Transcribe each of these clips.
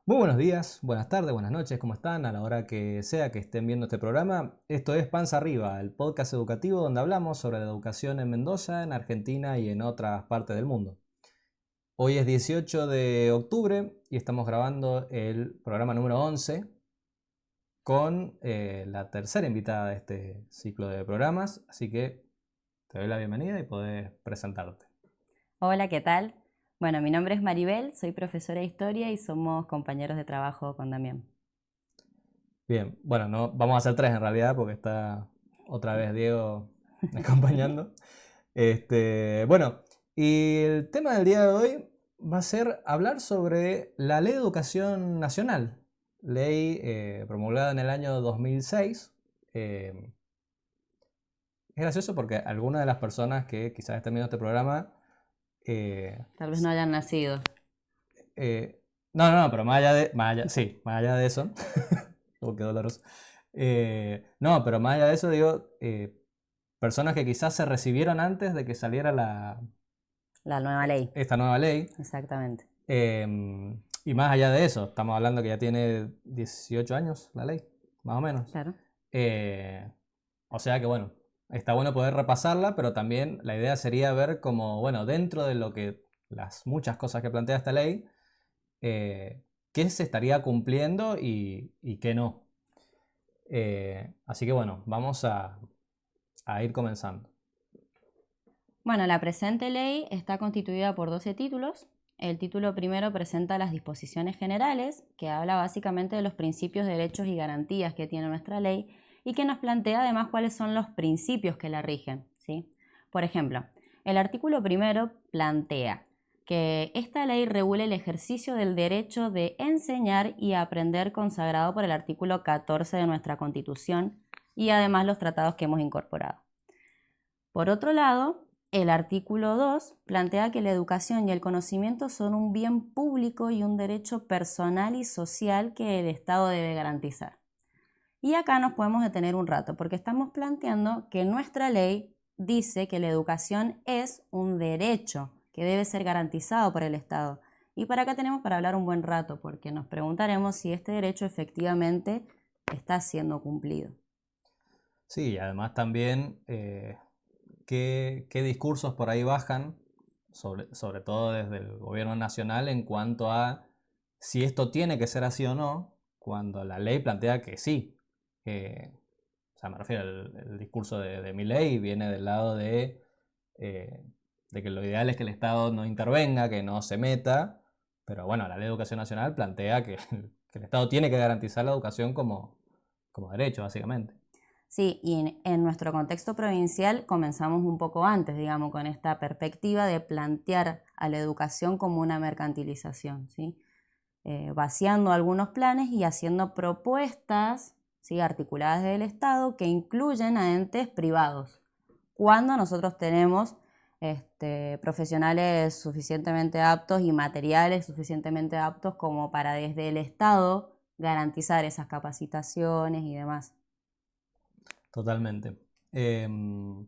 Muy buenos días, buenas tardes, buenas noches, ¿cómo están? A la hora que sea que estén viendo este programa. Esto es Panza Arriba, el podcast educativo donde hablamos sobre la educación en Mendoza, en Argentina y en otras partes del mundo. Hoy es 18 de octubre y estamos grabando el programa número 11 con la tercera invitada de este ciclo de programas, así que te doy la bienvenida y podés presentarte. Hola, ¿qué tal? Bueno, mi nombre es Maribel, soy profesora de historia y somos compañeros de trabajo con Damián. Bien, bueno, no, vamos a hacer tres en realidad porque está otra vez Diego acompañando. Bueno, y el tema del día de hoy va a ser hablar sobre la Ley de Educación Nacional, ley promulgada en el año 2006. Eh, es gracioso porque algunas de las personas que quizás estén viendo este programa, eh, Tal vez no hayan nacido. no, pero sí, más allá de eso, oh, qué doloroso. No, pero más allá de eso, digo, personas que quizás se recibieron antes de que saliera La nueva ley, esta nueva ley. exactamente. Y más allá de eso, estamos hablando que ya tiene 18 años la ley, más o menos. Claro. Eh, o sea que bueno, está bueno poder repasarla, pero también la idea sería ver como, bueno, dentro de lo que las muchas cosas que plantea esta ley, qué se estaría cumpliendo y qué no. Así que bueno, vamos a ir comenzando. Bueno, la presente ley está constituida por 12 títulos. El título primero presenta las disposiciones generales, que habla básicamente de los principios, derechos y garantías que tiene nuestra ley y que nos plantea además cuáles son los principios que la rigen, ¿sí? Por ejemplo, el artículo primero plantea que esta ley regule el ejercicio del derecho de enseñar y aprender consagrado por el artículo 14 de nuestra Constitución y además los tratados que hemos incorporado. Por otro lado, el artículo 2 plantea que la educación y el conocimiento son un bien público y un derecho personal y social que el Estado debe garantizar. Y acá nos podemos detener un rato porque estamos planteando que nuestra ley dice que la educación es un derecho que debe ser garantizado por el Estado. Y para acá tenemos para hablar un buen rato porque nos preguntaremos si este derecho efectivamente está siendo cumplido. Sí, y además también qué discursos por ahí bajan, sobre todo desde el gobierno nacional, en cuanto a si esto tiene que ser así o no, cuando la ley plantea que sí. O sea, me refiero el discurso de Milei viene del lado eh, de que lo ideal es que el Estado no intervenga, que no se meta, pero bueno, la ley de educación nacional plantea que, que el Estado tiene que garantizar la educación como derecho, básicamente. Sí, y en nuestro contexto provincial comenzamos un poco antes, digamos, con esta perspectiva de plantear a la educación como una mercantilización, ¿sí? Vaciando algunos planes y haciendo propuestas, ¿sí?, articuladas del Estado que incluyen a entes privados. Cuando nosotros tenemos profesionales suficientemente aptos y materiales suficientemente aptos como para desde el Estado garantizar esas capacitaciones y demás. Totalmente. Em,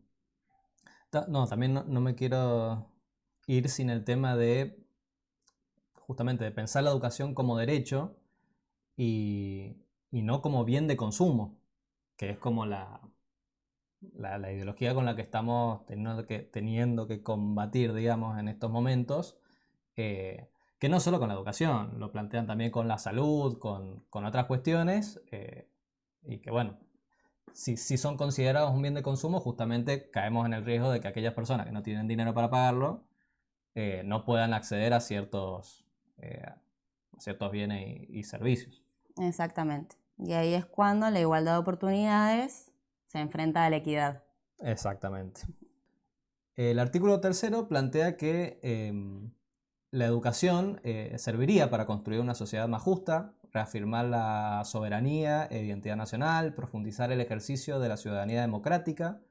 no, también no me quiero ir sin el tema de justamente de pensar la educación como derecho y no como bien de consumo, que es como la ideología con la que estamos teniendo que combatir, digamos, en estos momentos, que no solo con la educación, lo plantean también con la salud, con otras cuestiones, y que bueno, si son considerados un bien de consumo, justamente caemos en el riesgo de que aquellas personas que no tienen dinero para pagarlo no puedan acceder eh, a ciertos bienes y servicios. Exactamente. Y ahí es cuando la igualdad de oportunidades se enfrenta a la equidad. Exactamente. El artículo tercero plantea que la educación serviría para construir una sociedad más justa, reafirmar la soberanía e identidad nacional, profundizar el ejercicio de la ciudadanía democrática,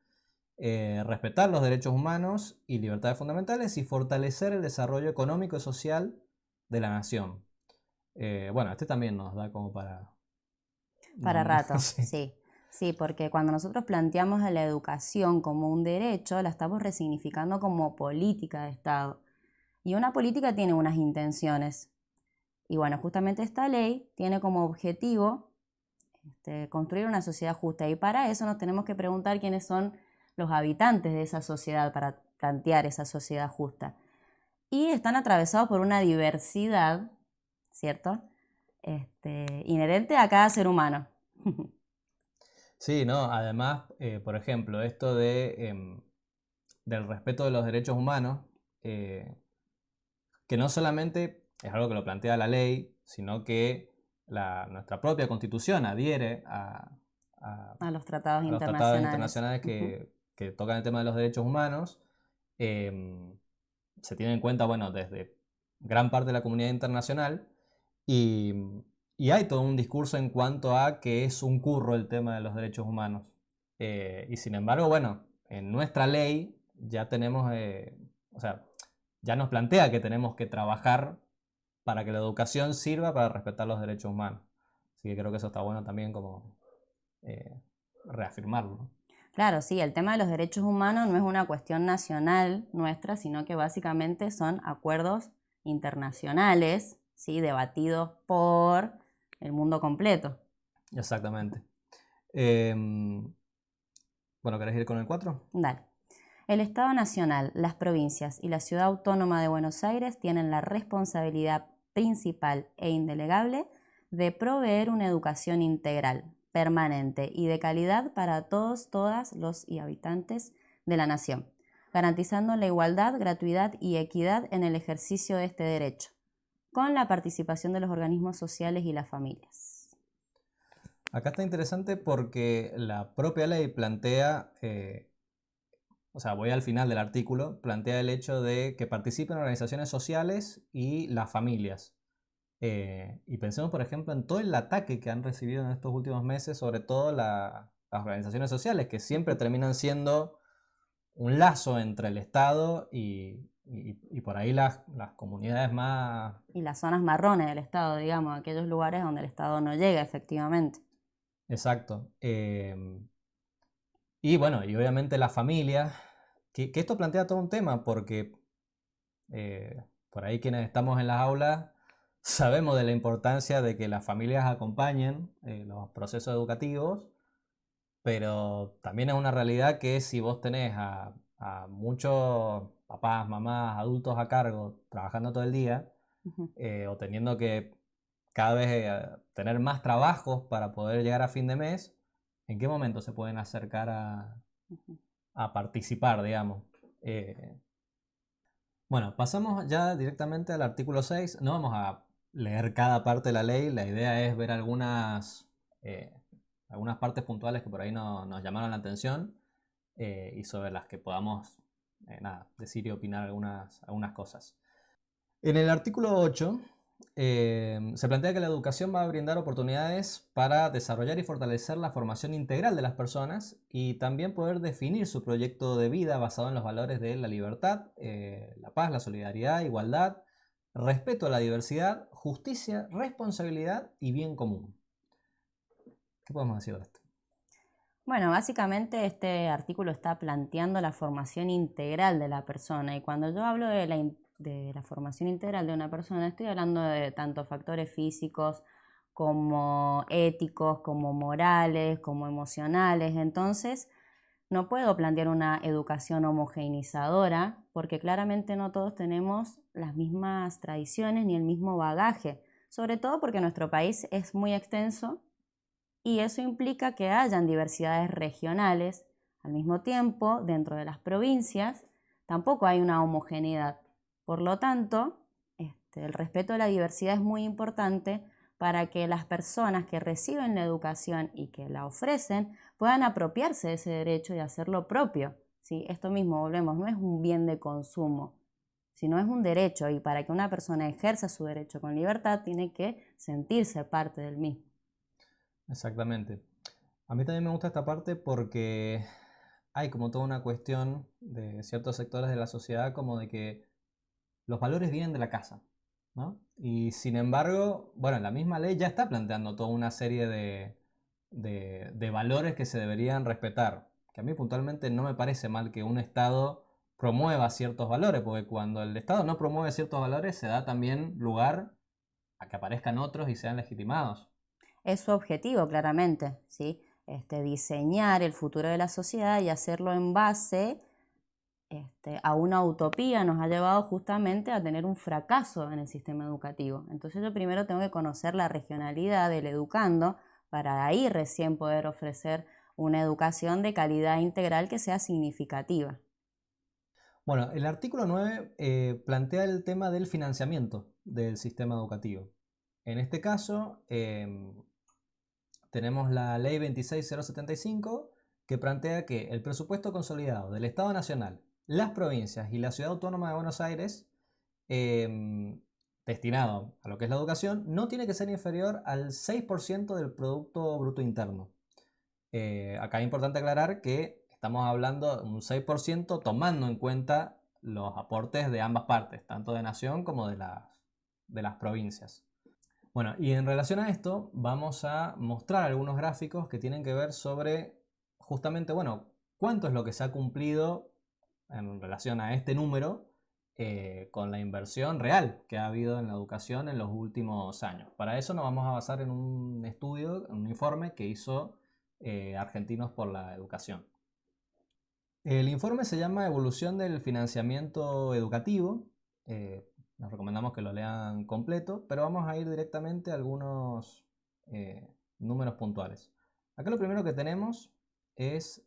respetar los derechos humanos y libertades fundamentales y fortalecer el desarrollo económico y social de la nación. Bueno, este también nos da como para... Para rato, sí, sí. Sí, porque cuando nosotros planteamos a la educación como un derecho, la estamos resignificando como política de Estado. Y una política tiene unas intenciones. Y bueno, justamente esta ley tiene como objetivo construir una sociedad justa, y para eso nos tenemos que preguntar quiénes son los habitantes de esa sociedad para plantear esa sociedad justa. Y están atravesados por una diversidad, ¿cierto? Inherente a cada ser humano. Sí, ¿no? Además, por ejemplo, esto del respeto de los derechos humanos, eh, que no solamente es algo que lo plantea la ley, sino que nuestra propia constitución adhiere A los tratados a los tratados internacionales. internacionales que tocan el tema de los derechos humanos. em, Se tiene en cuenta, bueno, desde gran parte de la comunidad internacional y, y hay todo un discurso en cuanto a que es un curro el tema de los derechos humanos. Y sin embargo, bueno, en nuestra ley ya tenemos, o sea, ya nos plantea que tenemos que trabajar para que la educación sirva para respetar los derechos humanos. Así que creo que eso está bueno también como reafirmarlo, ¿no? Claro, sí, el tema de los derechos humanos no es una cuestión nacional nuestra, sino que básicamente son acuerdos internacionales, ¿sí? Debatidos por el mundo completo. Exactamente. Bueno, ¿querés ir con el 4? Dale. El Estado Nacional, las provincias y la Ciudad Autónoma de Buenos Aires tienen la responsabilidad principal e indelegable de proveer una educación integral, permanente y de calidad para todos, todas los y habitantes de la nación, garantizando la igualdad, gratuidad y equidad en el ejercicio de este derecho, con la participación de los organismos sociales y las familias. Acá está interesante porque la propia ley plantea, o sea, voy al final del artículo, plantea el hecho de que participen organizaciones sociales y las familias. Y pensemos, por ejemplo, en todo el ataque que han recibido en estos últimos meses, sobre todo las organizaciones sociales, que siempre terminan siendo un lazo entre el Estado y por ahí las comunidades más... Y las zonas marrones del Estado, digamos, aquellos lugares donde el Estado no llega efectivamente. Exacto. Y bueno, y obviamente la familia, que esto plantea todo un tema, porque por ahí quienes estamos en las aulas sabemos de la importancia de que las familias acompañen los procesos educativos, pero también es una realidad que si vos tenés a muchos papás, mamás, adultos a cargo trabajando todo el día, o teniendo que cada vez tener más trabajos para poder llegar a fin de mes, ¿en qué momento se pueden acercar a participar, digamos? Eh, bueno, pasamos ya directamente al artículo 6. No vamos a leer cada parte de la ley, la idea es ver algunas partes puntuales que por ahí nos llamaron la atención y sobre las que podamos nada, decir y opinar algunas cosas. En el artículo 8 se plantea que la educación va a brindar oportunidades para desarrollar y fortalecer la formación integral de las personas y también poder definir su proyecto de vida basado en los valores de la libertad, la paz, la solidaridad, igualdad, respeto a la diversidad, justicia, responsabilidad y bien común. ¿Qué podemos decir de esto? Bueno, básicamente este artículo está planteando la formación integral de la persona, y cuando yo hablo de la formación integral de una persona estoy hablando de tanto factores físicos como éticos, como morales, como emocionales. Entonces no puedo plantear una educación homogeneizadora porque claramente no todos tenemos las mismas tradiciones ni el mismo bagaje, sobre todo porque nuestro país es muy extenso y eso implica que hayan diversidades regionales. Al mismo tiempo, dentro de las provincias, tampoco hay una homogeneidad. Por lo tanto, el respeto a la diversidad es muy importante para que las personas que reciben la educación y que la ofrecen puedan apropiarse de ese derecho y hacerlo propio. ¿Sí? Esto mismo, volvemos, no es un bien de consumo, sino es un derecho, y para que una persona ejerza su derecho con libertad tiene que sentirse parte del mismo. Exactamente. A mí también me gusta esta parte porque hay como toda una cuestión de ciertos sectores de la sociedad como de que los valores vienen de la casa, ¿no? Y sin embargo, bueno, la misma ley ya está planteando toda una serie de valores que se deberían respetar. Que a mí puntualmente no me parece mal que un Estado promueva ciertos valores, porque cuando el Estado no promueve ciertos valores se da también lugar a que aparezcan otros y sean legitimados. Es su objetivo, claramente, ¿sí? Diseñar el futuro de la sociedad y hacerlo en base a una utopía nos ha llevado justamente a tener un fracaso en el sistema educativo. Entonces yo primero tengo que conocer la regionalidad del educando para ahí recién poder ofrecer una educación de calidad integral que sea significativa. Bueno, el artículo 9 plantea el tema del financiamiento del sistema educativo. En este caso, tenemos la ley 26075 que plantea que el presupuesto consolidado del Estado Nacional, las provincias y la Ciudad Autónoma de Buenos Aires, destinado a lo que es la educación, no tiene que ser inferior al 6% del Producto Bruto Interno. Acá es importante aclarar que estamos hablando de un 6% tomando en cuenta los aportes de ambas partes, tanto de nación como de las provincias. Bueno, y en relación a esto vamos a mostrar algunos gráficos que tienen que ver sobre justamente, bueno, cuánto es lo que se ha cumplido en relación a este número con la inversión real que ha habido en la educación en los últimos años. Para eso nos vamos a basar en un estudio, en un informe que hizo Argentinos por la Educación. El informe se llama Evolución del financiamiento educativo. Nos recomendamos que lo lean completo, pero vamos a ir directamente a algunos números puntuales. Acá lo primero que tenemos es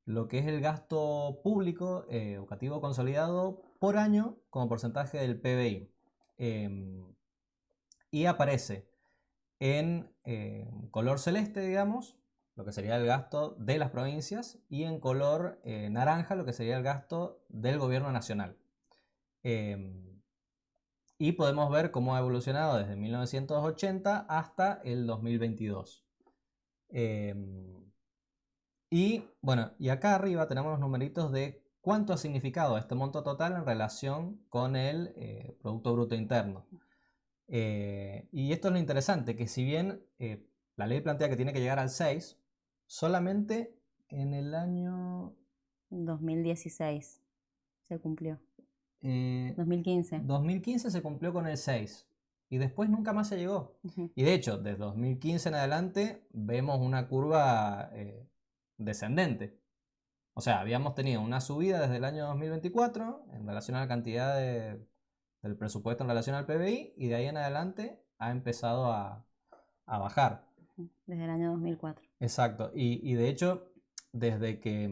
lo que es el gasto público educativo consolidado por año como porcentaje del PBI. Y aparece en color celeste, digamos, lo que sería el gasto de las provincias, y en color naranja, lo que sería el gasto del gobierno nacional. Y podemos ver cómo ha evolucionado desde 1980 hasta el 2022. Y bueno, y acá arriba tenemos los numeritos de cuánto ha significado este monto total en relación con el Producto Bruto Interno. Y esto es lo interesante, que si bien la ley plantea que tiene que llegar al 6, solamente en el año 2016 se cumplió. eh, 2015. 2015 se cumplió con el 6 y después nunca más se llegó. Y de hecho, desde 2015 en adelante vemos una curva descendente. O sea, habíamos tenido una subida desde el año 2024 en relación a la cantidad del presupuesto en relación al PBI, y de ahí en adelante ha empezado a bajar. Desde el año 2004. Exacto. Y de hecho, desde que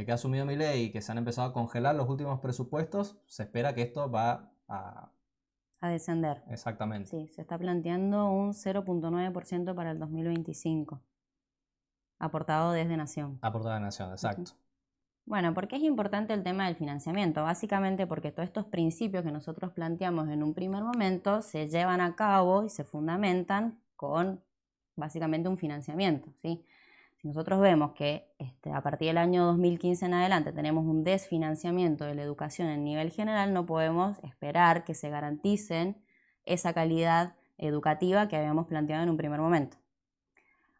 ha asumido Milei y que se han empezado a congelar los últimos presupuestos, se espera que esto va a descender. Exactamente. Sí, se está planteando un 0.9% para el 2025, aportado desde Nación. Aportada de Nación, exacto. Bueno, ¿por qué es importante el tema del financiamiento? Básicamente porque todos estos principios que nosotros planteamos en un primer momento se llevan a cabo y se fundamentan con básicamente un financiamiento, ¿sí? Si nosotros vemos que a partir del año 2015 en adelante tenemos un desfinanciamiento de la educación en nivel general, no podemos esperar que se garanticen esa calidad educativa que habíamos planteado en un primer momento.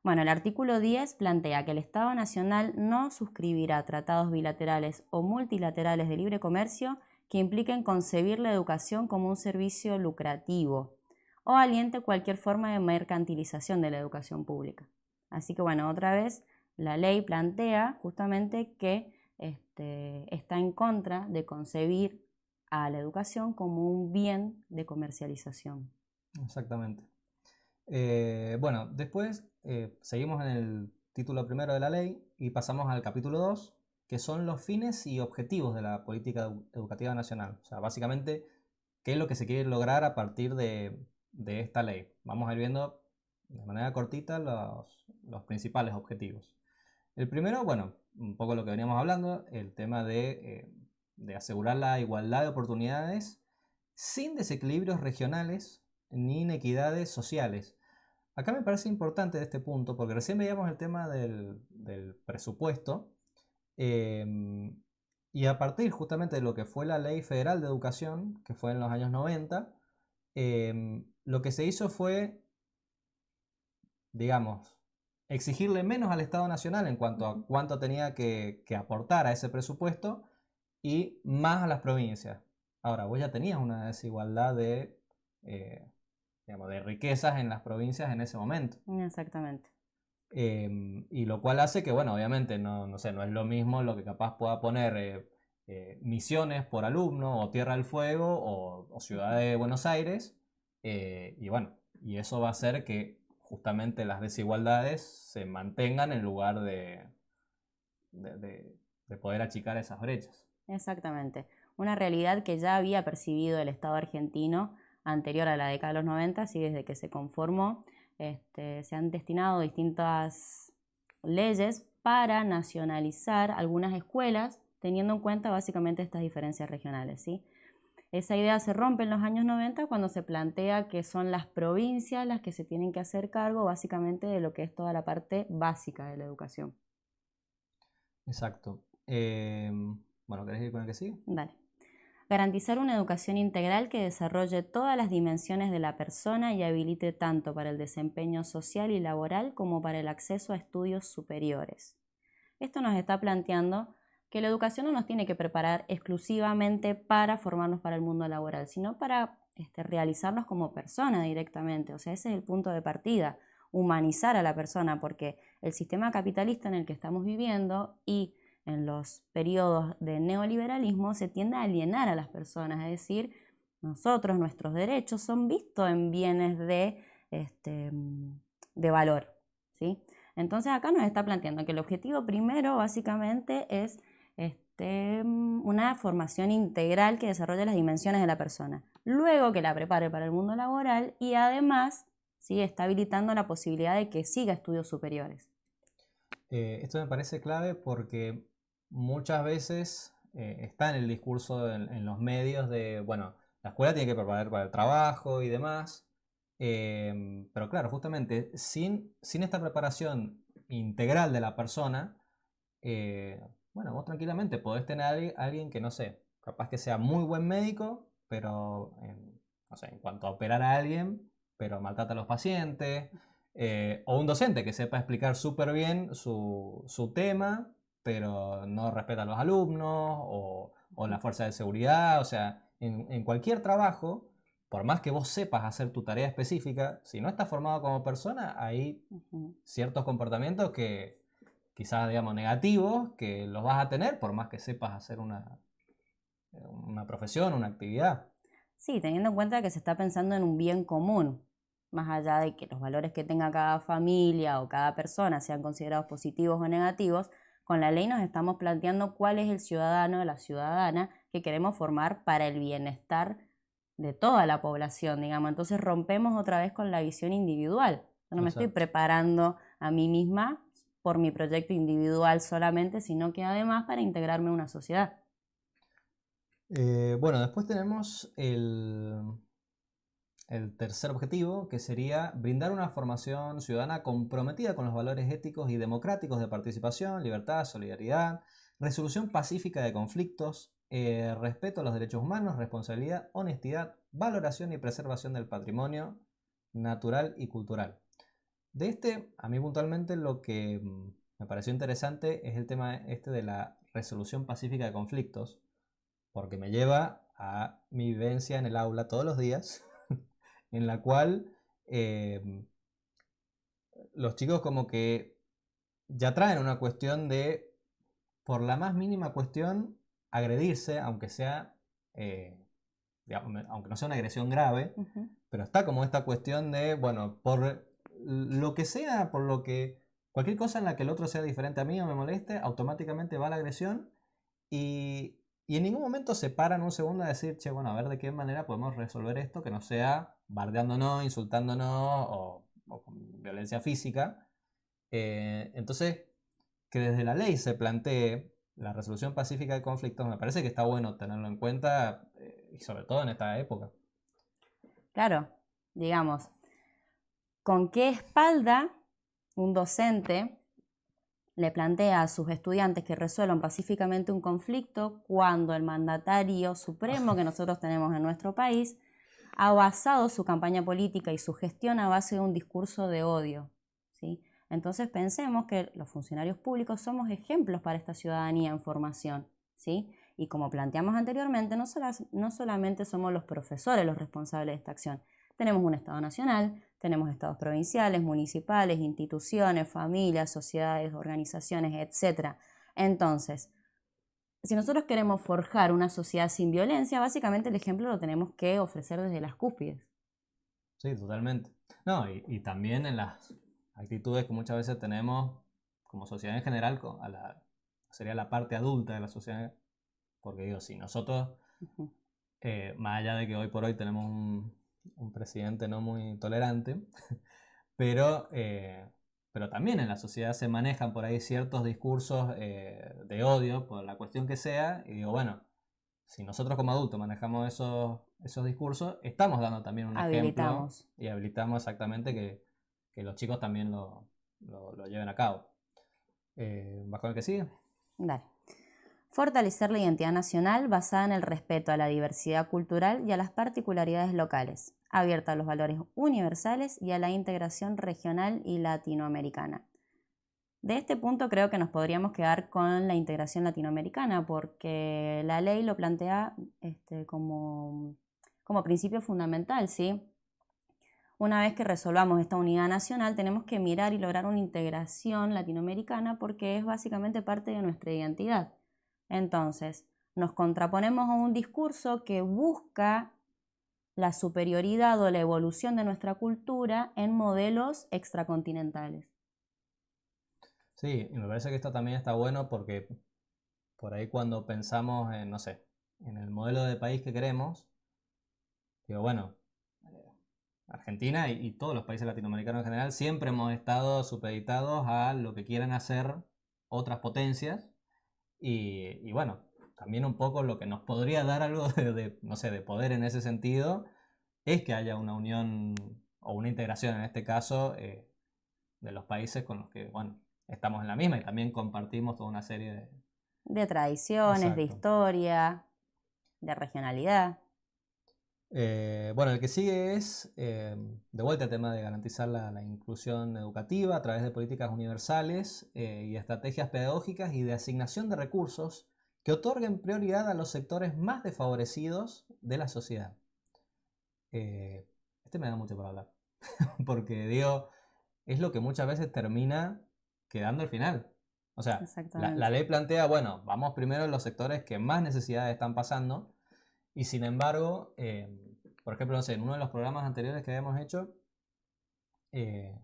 Bueno, el artículo 10 plantea que el Estado Nacional no suscribirá tratados bilaterales o multilaterales de libre comercio que impliquen concebir la educación como un servicio lucrativo o aliente cualquier forma de mercantilización de la educación pública. Así que bueno, otra vez la ley plantea justamente que está en contra de concebir a la educación como un bien de comercialización. Exactamente. Bueno, después seguimos en el título primero de la ley y pasamos al capítulo 2, que son los fines y objetivos de la política educativa nacional. O sea, básicamente, qué es lo que se quiere lograr a partir de esta ley. Vamos a ir viendo de manera cortita los principales objetivos. El primero, bueno, un poco lo que veníamos hablando, el tema de asegurar la igualdad de oportunidades sin desequilibrios regionales ni inequidades sociales. Acá me parece importante este punto porque recién veíamos el tema del presupuesto y a partir justamente de lo que fue la Ley Federal de Educación, que fue en los años 90, lo que se hizo fue, digamos, exigirle menos al Estado Nacional en cuanto a cuánto tenía que aportar a ese presupuesto y más a las provincias. Ahora, vos ya tenías una desigualdad eh, digamos, de riquezas en las provincias en ese momento. Exactamente. Y lo cual hace que, bueno, obviamente no sé, no es lo mismo lo que capaz pueda poner Misiones por alumno, o Tierra del Fuego, o Ciudad de Buenos Aires. Y bueno, y eso va a hacer que justamente las desigualdades se mantengan en lugar de poder achicar esas brechas. Exactamente. Una realidad que ya había percibido el Estado argentino anterior a la década de los 90, así desde que se conformó, se han destinado distintas leyes para nacionalizar algunas escuelas, teniendo en cuenta básicamente estas diferencias regionales, ¿sí? Esa idea se rompe en los años 90 cuando se plantea que son las provincias las que se tienen que hacer cargo básicamente de lo que es toda la parte básica de la educación. Exacto. Bueno, ¿querés ir con el que sigue? Dale. Garantizar una educación integral que desarrolle todas las dimensiones de la persona y habilite tanto para el desempeño social y laboral como para el acceso a estudios superiores. Esto nos está planteando que la educación no nos tiene que preparar exclusivamente para formarnos para el mundo laboral, sino para realizarnos como persona directamente. O sea, ese es el punto de partida, humanizar a la persona, porque el sistema capitalista en el que estamos viviendo y en los periodos de neoliberalismo se tiende a alienar a las personas, es decir, nosotros, nuestros derechos son vistos en bienes de valor, ¿sí? Entonces acá nos está planteando que el objetivo primero básicamente es una formación integral que desarrolle las dimensiones de la persona, luego que la prepare para el mundo laboral y además, ¿sí?, está habilitando la posibilidad de que siga estudios superiores. Esto me parece clave porque muchas veces está en el discurso en los medios de, bueno, la escuela tiene que preparar para el trabajo y demás, pero claro, justamente sin esta preparación integral de la persona, bueno, vos tranquilamente podés tener a alguien que, no sé, capaz que sea muy buen médico, pero no sé, en cuanto a operar a alguien, pero maltrata a los pacientes, o un docente que sepa explicar súper bien su tema, pero no respeta a los alumnos, o la fuerza de seguridad, o sea, en cualquier trabajo, por más que vos sepas hacer tu tarea específica, si no estás formado como persona, hay ciertos comportamientos que quizás, digamos, negativos, que los vas a tener por más que sepas hacer una profesión, una actividad. Sí, teniendo en cuenta que se está pensando en un bien común, más allá de que los valores que tenga cada familia o cada persona sean considerados positivos o negativos, con la ley nos estamos planteando cuál es el ciudadano o la ciudadana que queremos formar para el bienestar de toda la población, digamos. Entonces rompemos otra vez con la visión individual. Yo no me estoy preparando a mí misma por mi proyecto individual solamente, sino que además para integrarme a una sociedad. Bueno, después tenemos el tercer objetivo, que sería brindar una formación ciudadana comprometida con los valores éticos y democráticos de participación, libertad, solidaridad, resolución pacífica de conflictos, respeto a los derechos humanos, responsabilidad, honestidad, valoración y preservación del patrimonio natural y cultural. De a mí puntualmente lo que me pareció interesante es el tema este de la resolución pacífica de conflictos, porque me lleva a mi vivencia en el aula todos los días, en la cual los chicos como que ya traen una cuestión de, por la más mínima cuestión, agredirse, aunque sea, digamos, aunque no sea una agresión grave, pero está como esta cuestión de, bueno, por lo que sea, por lo que, cualquier cosa en la que el otro sea diferente a mí o me moleste, automáticamente va la agresión y en ningún momento se paran un segundo a decir, che, bueno, a ver de qué manera podemos resolver esto que no sea bardeándonos, insultándonos o con violencia física. Entonces, que desde la ley se plantee la resolución pacífica de conflictos, me parece que está bueno tenerlo en cuenta y sobre todo en esta época. Claro, digamos, ¿con qué espalda un docente le plantea a sus estudiantes que resuelvan pacíficamente un conflicto cuando el mandatario supremo que nosotros tenemos en nuestro país ha basado su campaña política y su gestión a base de un discurso de odio, ¿sí? Entonces pensemos que los funcionarios públicos somos ejemplos para esta ciudadanía en formación, ¿sí? Y como planteamos anteriormente, no solamente somos los profesores los responsables de esta acción. Tenemos un Estado nacional, tenemos estados provinciales, municipales, instituciones, familias, sociedades, organizaciones, etc. Entonces, si nosotros queremos forjar una sociedad sin violencia, básicamente el ejemplo lo tenemos que ofrecer desde las cúspides. Sí, totalmente. No, y también en las actitudes que muchas veces tenemos como sociedad en general, sería la parte adulta de la sociedad, porque digo, si nosotros, más allá de que hoy por hoy tenemos un presidente no muy tolerante, pero, pero también en la sociedad se manejan por ahí ciertos discursos de odio, por la cuestión que sea, y digo, bueno, si nosotros como adultos manejamos esos discursos, estamos dando también un ejemplo Habilitamos. y habilitamos exactamente que los chicos también lo lleven a cabo. ¿Vas con el que sigue? Dale. Fortalecer la identidad nacional basada en el respeto a la diversidad cultural y a las particularidades locales, abierta a los valores universales y a la integración regional y latinoamericana. De este punto creo que nos podríamos quedar con la integración latinoamericana porque la ley lo plantea como principio fundamental, ¿sí? Una vez que resolvamos esta unidad nacional, tenemos que mirar y lograr una integración latinoamericana porque es básicamente parte de nuestra identidad. Entonces, nos contraponemos a un discurso que busca la superioridad o la evolución de nuestra cultura en modelos extracontinentales. Sí, y me parece que esto también está bueno porque por ahí cuando pensamos en, no sé, en el modelo de país que queremos, digo, bueno, Argentina y todos los países latinoamericanos en general siempre hemos estado supeditados a lo que quieran hacer otras potencias y bueno, también un poco lo que nos podría dar algo no sé, de poder en ese sentido es que haya una unión o una integración en este caso de los países con los que, bueno, estamos en la misma y también compartimos toda una serie de... De tradiciones, de Exacto. historia, de regionalidad. Bueno, el que sigue es, de vuelta, el tema de garantizar la inclusión educativa a través de políticas universales y estrategias pedagógicas y de asignación de recursos que otorguen prioridad a los sectores más desfavorecidos de la sociedad. Este me da mucho para hablar, porque digo, es lo que muchas veces termina quedando al final. O sea, la Exactamente. ley plantea, bueno, vamos primero en los sectores que más necesidades están pasando y sin embargo, por ejemplo, no sé, en uno de los programas anteriores que habíamos hecho, eh,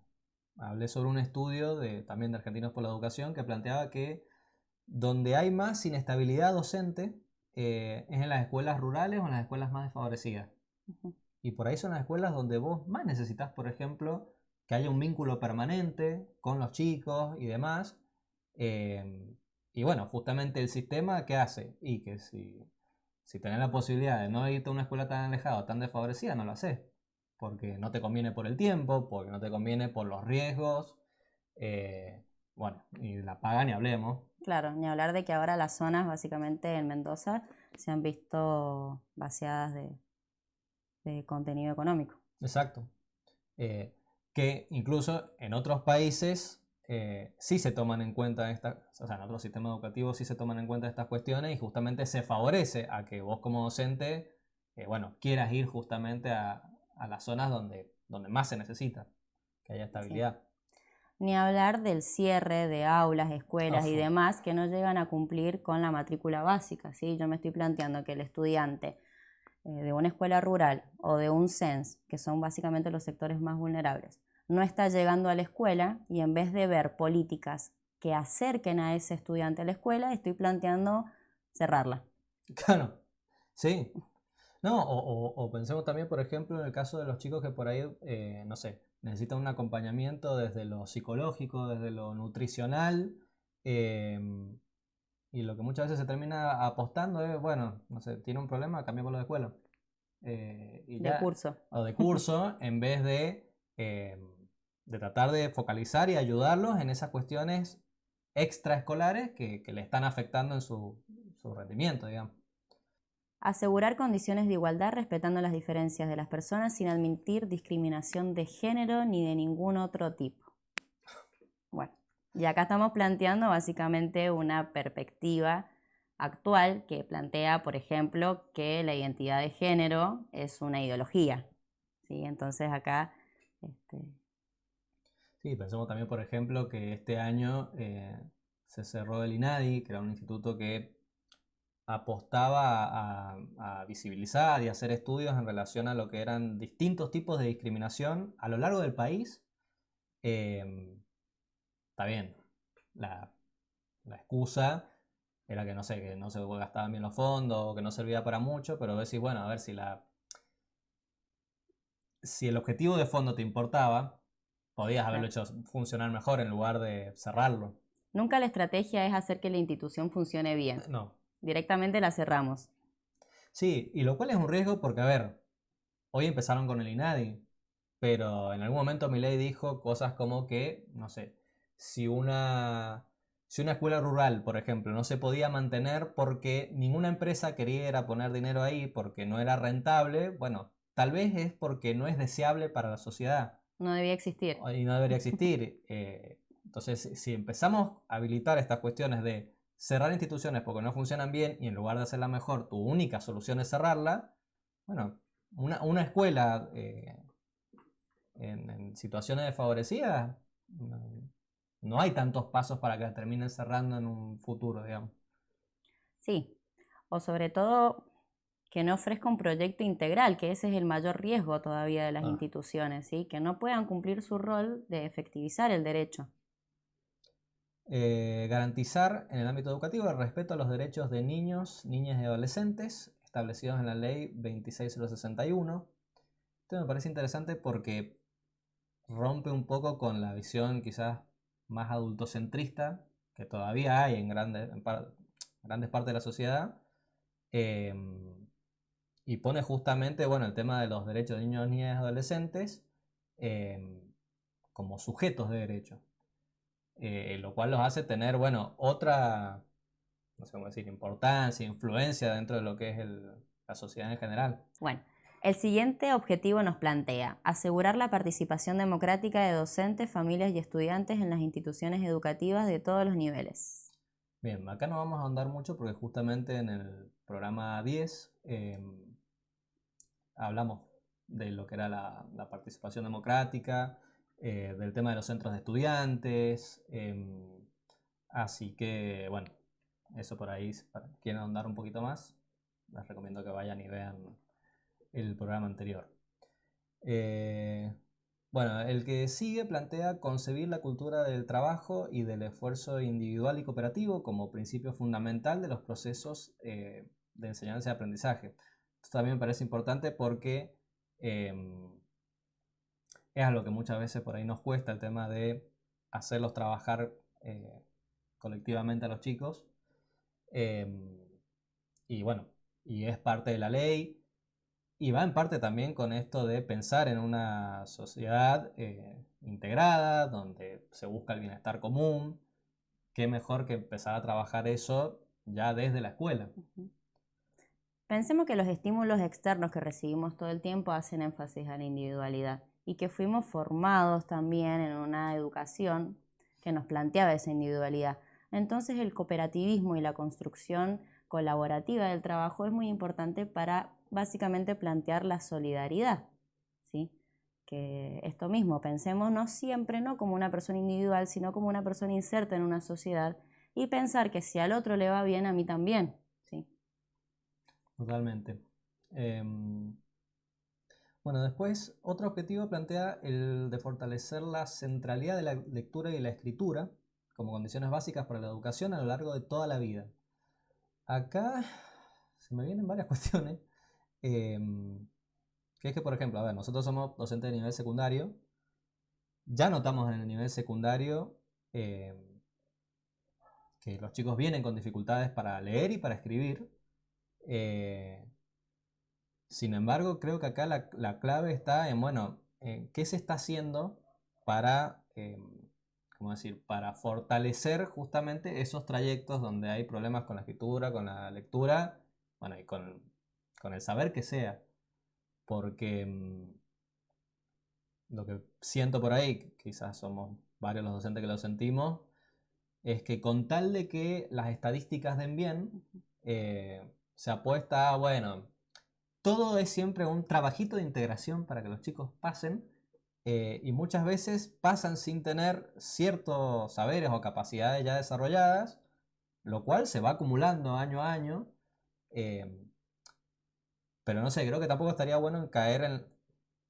hablé sobre un estudio también de Argentinos por la Educación que planteaba que donde hay más inestabilidad docente es en las escuelas rurales o en las escuelas más desfavorecidas. Ujú. Y por ahí son las escuelas donde vos más necesitas, por ejemplo, que haya un vínculo permanente con los chicos y demás. Eh, y bueno, justamente el sistema, ¿qué hace? Y que si tenés la posibilidad de no irte a una escuela tan alejada o tan desfavorecida, no lo haces. Porque no te conviene por el tiempo, porque no te conviene por los riesgos. Bueno, y la paga ni hablemos. Claro, ni hablar de que ahora las zonas, básicamente en Mendoza, se han visto vaciadas de contenido económico. Exacto. eh, que incluso en otros países sí se toman en cuenta o sea, en otros sistemas educativos sí se toman en cuenta estas cuestiones y justamente se favorece a que vos como docente, bueno, quieras ir justamente a las zonas donde más se necesita, que haya Sí. estabilidad. Ni hablar del cierre de aulas, escuelas y Ojo. demás que no llegan a cumplir con la matrícula básica, ¿sí? Yo me estoy planteando que el estudiante de una escuela rural o de un CENS, que son básicamente los sectores más vulnerables, no está llegando a la escuela y en vez de ver políticas que acerquen a ese estudiante a la escuela, estoy planteando cerrarla. Claro, sí. No, o pensemos también, por ejemplo, en el caso de los chicos que por ahí, no sé, necesitan un acompañamiento desde lo psicológico, desde lo nutricional, eh, y lo que muchas veces se termina apostando es, bueno, no sé, tiene un problema, cambiémoslo de escuela. Y De ya, curso. o de curso, en vez de tratar de focalizar y ayudarlos en esas cuestiones extraescolares que le están afectando en su rendimiento, digamos. Asegurar condiciones de igualdad respetando las diferencias de las personas sin admitir discriminación de género ni de ningún otro tipo. Bueno, y acá estamos planteando básicamente una perspectiva actual que plantea, por ejemplo, que la identidad de género es una ideología. ¿Sí? Entonces acá... Sí, pensemos también, por ejemplo, que este año se cerró el INADI, que era un instituto que apostaba a visibilizar y hacer estudios en relación a lo que eran distintos tipos de discriminación a lo largo del país. Está bien, la, la excusa era que no se gastaban bien los fondos o que no servía para mucho, pero decís, bueno, a ver si el objetivo de fondo te importaba, podías haberlo hecho funcionar mejor en lugar de cerrarlo. Nunca la estrategia es hacer que la institución funcione bien. No. Directamente la cerramos. Sí, y lo cual es un riesgo porque, a ver, hoy empezaron con el INADI, pero en algún momento Milei dijo cosas como que, no sé, si si una escuela rural, por ejemplo, no se podía mantener porque ninguna empresa quería ir a poner dinero ahí porque no era rentable, bueno, tal vez es porque no es deseable para la sociedad No debía existir. y no debería existir. Entonces, si empezamos a habilitar estas cuestiones de cerrar instituciones porque no funcionan bien y en lugar de hacerla mejor, tu única solución es cerrarla, bueno, una escuela en situaciones desfavorecidas, no, no hay tantos pasos para que la terminen cerrando en un futuro, digamos. Sí, o sobre todo que no ofrezca un proyecto integral, que ese es el mayor riesgo todavía de las instituciones, ¿sí? Que no puedan cumplir su rol de efectivizar el derecho. Garantizar en el ámbito educativo el respeto a los derechos de niños, niñas y adolescentes establecidos en la ley 26061. Esto me parece interesante porque rompe un poco con la visión quizás más adultocentrista que todavía hay en grandes partes de la sociedad, eh, y pone justamente, bueno, el tema de los derechos de niños, niñas y adolescentes eh, como sujetos de derecho, lo cual los hace tener, bueno, otra, no sé cómo decir, importancia, influencia dentro de lo que es la sociedad en general. Bueno, el siguiente objetivo nos plantea asegurar la participación democrática de docentes, familias y estudiantes en las instituciones educativas de todos los niveles. Bien, acá no vamos a ahondar mucho porque justamente en el programa 10 hablamos de lo que era la participación democrática, del tema de los centros de estudiantes, así que bueno, eso por ahí, si quieren ahondar un poquito más, les recomiendo que vayan y vean el programa anterior. Bueno, el que sigue plantea concebir la cultura del trabajo y del esfuerzo individual y cooperativo como principio fundamental de los procesos de enseñanza y aprendizaje. Esto también me parece importante porque es algo que muchas veces por ahí nos cuesta, el tema de hacerlos trabajar colectivamente a los chicos. Y bueno, y es parte de la ley. Y va en parte también con esto de pensar en una sociedad integrada, donde se busca el bienestar común. Qué mejor que empezar a trabajar eso ya desde la escuela. Pensemos que los estímulos externos que recibimos todo el tiempo hacen énfasis a la individualidad y que fuimos formados también en una educación que nos planteaba esa individualidad. Entonces el cooperativismo y la construcción colaborativa del trabajo es muy importante para básicamente plantear la solidaridad, ¿sí? Que esto mismo, pensemos no siempre no como una persona individual, sino como una persona inserta en una sociedad y pensar que si al otro le va bien, a mí también, ¿sí? Totalmente. Bueno, después otro objetivo plantea el de fortalecer la centralidad de la lectura y la escritura como condiciones básicas para la educación a lo largo de toda la vida. Acá se me vienen varias cuestiones. Que es que, por ejemplo, a ver, nosotros somos docentes de nivel secundario. Ya notamos en el nivel secundario eh, que los chicos vienen con dificultades para leer y para escribir. Eh, Sin embargo, creo que acá la clave está en, bueno, ¿qué se está haciendo para, ¿cómo decir? Para fortalecer justamente esos trayectos donde hay problemas con la escritura, con la lectura, bueno, y con el saber que sea? Porque lo que siento por ahí, quizás somos varios los docentes que lo sentimos, es que con tal de que las estadísticas den bien, se apuesta a, bueno, todo es siempre un trabajito de integración para que los chicos pasen, y muchas veces pasan sin tener ciertos saberes o capacidades ya desarrolladas, lo cual se va acumulando año a año. eh, pero no sé, creo que tampoco estaría bueno en caer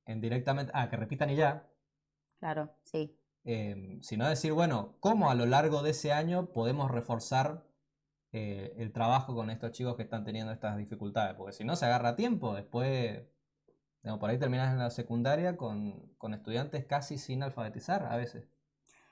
en directamente, que repitan y ya, Claro, sí. sino decir, bueno, ¿cómo a lo largo de ese año podemos reforzar el trabajo con estos chicos que están teniendo estas dificultades? Porque si no se agarra tiempo, después, digamos, por ahí terminas en la secundaria con estudiantes casi sin alfabetizar a veces.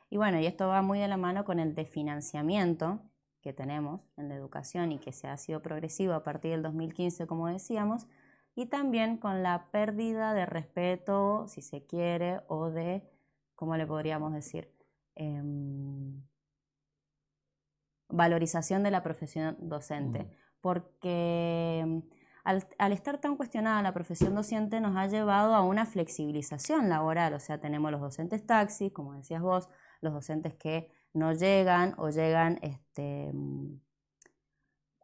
Y bueno, y esto va muy de la mano con el desfinanciamiento que tenemos en la educación y que se ha sido progresivo a partir del 2015, como decíamos, y también con la pérdida de respeto, si se quiere, o de, ¿cómo le podríamos decir? Valorización de la profesión docente, Mm. porque al estar tan cuestionada la profesión docente nos ha llevado a una flexibilización laboral, o sea, tenemos los docentes taxis, como decías vos, los docentes que no llegan o llegan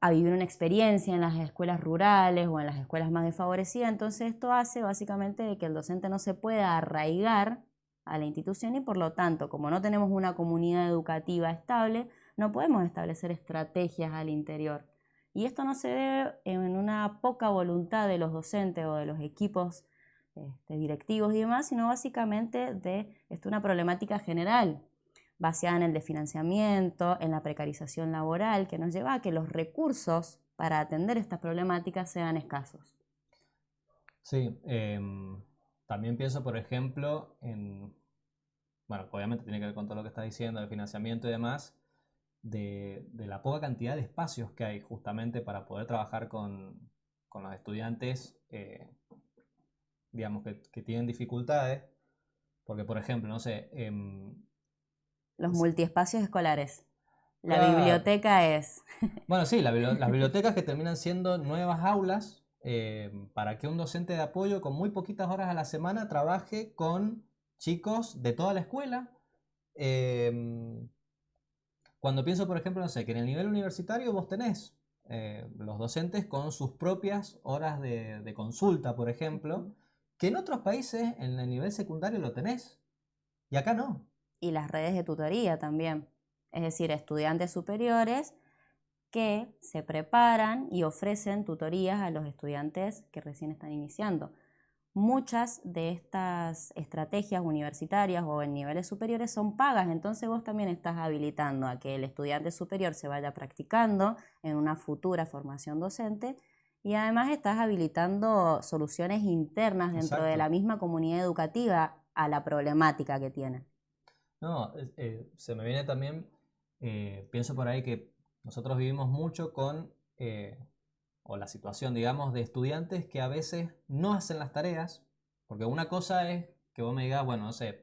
a vivir una experiencia en las escuelas rurales o en las escuelas más desfavorecidas. Entonces esto hace básicamente que el docente no se pueda arraigar a la institución y por lo tanto, como no tenemos una comunidad educativa estable, no podemos establecer estrategias al interior. Y esto no se debe en una poca voluntad de los docentes o de los equipos directivos y demás, sino básicamente de una problemática general basada en el desfinanciamiento, en la precarización laboral, que nos lleva a que los recursos para atender estas problemáticas sean escasos. Sí, también pienso, por ejemplo, bueno, obviamente tiene que ver con todo lo que está diciendo, el financiamiento y demás, de la poca cantidad de espacios que hay justamente para poder trabajar con los estudiantes, digamos, que tienen dificultades. Porque, por ejemplo, no sé, Los multiespacios escolares. La claro, biblioteca es... bueno, sí, las bibliotecas que terminan siendo nuevas aulas, para que un docente de apoyo con muy poquitas horas a la semana trabaje con chicos de toda la escuela. Em, Cuando pienso, por ejemplo, no sé, que en el nivel universitario vos tenés los docentes con sus propias horas de consulta, por ejemplo, que en otros países en el nivel secundario lo tenés y acá no. Y las redes de tutoría también. Es decir, estudiantes superiores que se preparan y ofrecen tutorías a los estudiantes que recién están iniciando. Muchas de estas estrategias universitarias o en niveles superiores son pagas, entonces vos también estás habilitando a que el estudiante superior se vaya practicando en una futura formación docente y además estás habilitando soluciones internas dentro de Exacto. la misma comunidad educativa a la problemática que tienen. No, se me viene también, pienso por ahí que nosotros vivimos mucho o la situación, digamos, de estudiantes que a veces no hacen las tareas, porque una cosa es que vos me digas, bueno, no sé,